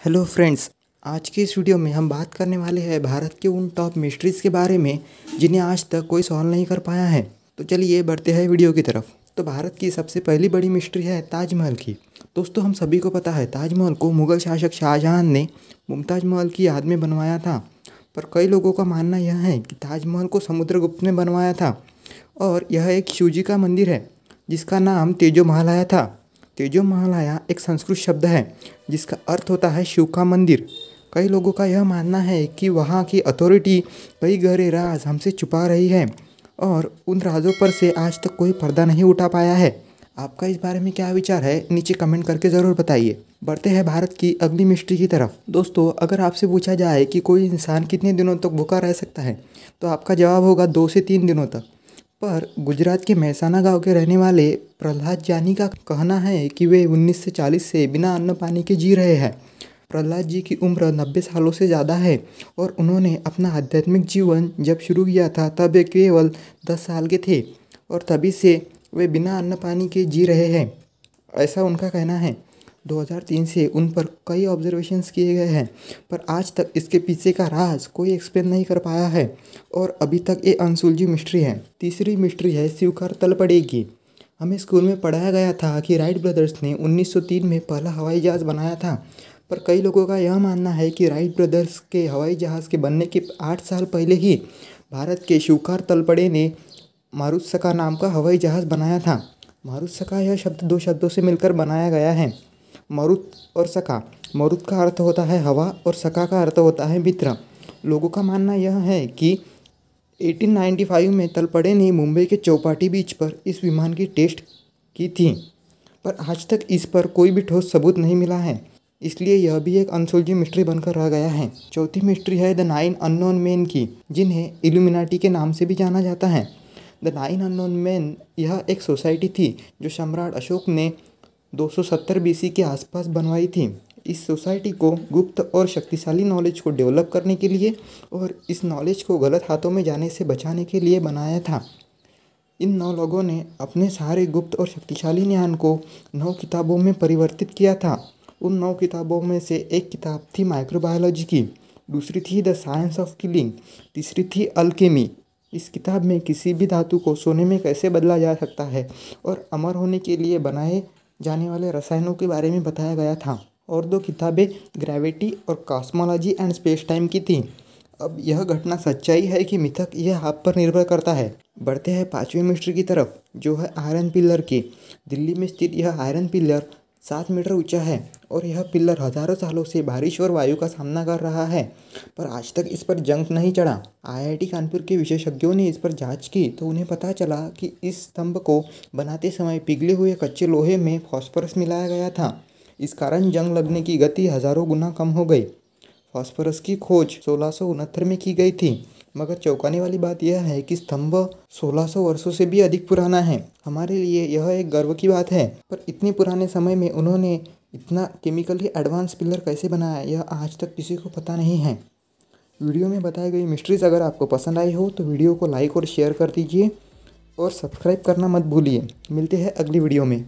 Hello friends, आज की इस वीडियो में हम बात करने वाले हैं भारत के उन टॉप मिस्ट्रीज़ के बारे में जिन्हें आज तक कोई सॉल्व नहीं कर पाया है। तो चलिए बढ़ते हैं वीडियो की तरफ। तो भारत की सबसे पहली बड़ी मिस्ट्री है ताजमहल की। दोस्तों, हम सभी को पता है ताजमहल को मुग़ल शासक शाहजहां ने मुमताज़ महल की याद में बनवाया था, पर कई लोगों का मानना यह है कि ताजमहल को समुद्रगुप्त ने बनवाया था और यह एक शिवजी का मंदिर है जिसका नाम तेजो महालया था। तेजो महालया एक संस्कृत शब्द है जिसका अर्थ होता है शिव का मंदिर। कई लोगों का यह मानना है कि वहाँ की अथॉरिटी कई गहरे राज हमसे छुपा रही है और उन राजों पर से आज तक कोई पर्दा नहीं उठा पाया है। आपका इस बारे में क्या विचार है, नीचे कमेंट करके ज़रूर बताइए। बढ़ते हैं भारत की अगली मिस्ट्री की तरफ। दोस्तों, अगर आपसे पूछा जाए कि कोई इंसान कितने दिनों तक भूखा रह सकता है तो आपका जवाब होगा 2 से 3 दिनों तक। पर गुजरात के मेहसाना गांव के रहने वाले प्रहलाद जानी का कहना है कि वे 1940 से बिना अन्न पानी के जी रहे हैं। प्रहलाद जी की उम्र 90 सालों से ज़्यादा है और उन्होंने अपना आध्यात्मिक जीवन जब शुरू किया था तब वे केवल 10 साल के थे और तभी से वे बिना अन्न पानी के जी रहे हैं, ऐसा उनका कहना है। 2003 से उन पर कई ऑब्जर्वेशंस किए गए हैं, पर आज तक इसके पीछे का राज कोई एक्सप्लेन नहीं कर पाया है और अभी तक ये अनसुलझी मिस्ट्री है। तीसरी मिस्ट्री है शिवकर तलपड़े की। हमें स्कूल में पढ़ाया गया था कि राइट ब्रदर्स ने 1903 में पहला हवाई जहाज़ बनाया था, पर कई लोगों का यह मानना है कि राइट ब्रदर्स के हवाई जहाज़ के बनने के 8 साल पहले ही भारत के शिवकर तलपड़े ने मारुत्सका नाम का हवाई जहाज़ बनाया था। मारुत्सका यह शब्द 2 शब्दों से मिलकर बनाया गया है, मरुत और सका। मरुत का अर्थ होता है हवा और सका का अर्थ होता है मित्र। लोगों का मानना यह है कि 1895 में तलपड़े ने मुंबई के चौपाटी बीच पर इस विमान की टेस्ट की थी, पर आज तक इस पर कोई भी ठोस सबूत नहीं मिला है, इसलिए यह भी एक अनसुलझी मिस्ट्री बनकर रह गया है। चौथी मिस्ट्री है द 9 अननोन मैन की, जिन्हें इल्यूमिनाटी के नाम से भी जाना जाता है। द 9 अननोन मैन यह एक सोसाइटी थी जो सम्राट अशोक ने 270 BC के आसपास बनवाई थी। इस सोसाइटी को गुप्त और शक्तिशाली नॉलेज को डेवलप करने के लिए और इस नॉलेज को गलत हाथों में जाने से बचाने के लिए बनाया था। इन 9 लोगों ने अपने सारे गुप्त और शक्तिशाली ज्ञान को 9 किताबों में परिवर्तित किया था। उन 9 किताबों में से एक किताब थी माइक्रोबायोलॉजी की, दूसरी थी द साइंस ऑफ किलिंग, तीसरी थी अल्केमी। इस किताब में किसी भी धातु को सोने में कैसे बदला जा सकता है और अमर होने के लिए बनाए जाने वाले रसायनों के बारे में बताया गया था। और 2 किताबें ग्रेविटी और कॉस्मोलॉजी एंड स्पेस टाइम की थी। अब यह घटना सच्चाई है कि मिथक, यह आप पर निर्भर करता है। बढ़ते हैं 5वीं मिस्ट्री की तरफ, जो है आयरन पिलर की। दिल्ली में स्थित यह आयरन पिलर 7 मीटर ऊंचा है और यह पिलर हज़ारों सालों से बारिश और वायु का सामना कर रहा है, पर आज तक इस पर जंग नहीं चढ़ा। IIT कानपुर के विशेषज्ञों ने इस पर जांच की तो उन्हें पता चला कि इस स्तंभ को बनाते समय पिघले हुए कच्चे लोहे में फास्फोरस मिलाया गया था। इस कारण जंग लगने की गति हज़ारों गुना कम हो गई। फास्फोरस की खोज 1669 में की गई थी, मगर चौंकाने वाली बात यह है कि स्तंभ 1600 वर्षों से भी अधिक पुराना है। हमारे लिए यह एक गर्व की बात है, पर इतने पुराने समय में उन्होंने इतना केमिकली एडवांस पिलर कैसे बनाया, यह आज तक किसी को पता नहीं है। वीडियो में बताई गई मिस्ट्रीज़ अगर आपको पसंद आई हो तो वीडियो को लाइक और शेयर कर दीजिए और सब्सक्राइब करना मत भूलिए। मिलते हैं अगली वीडियो में।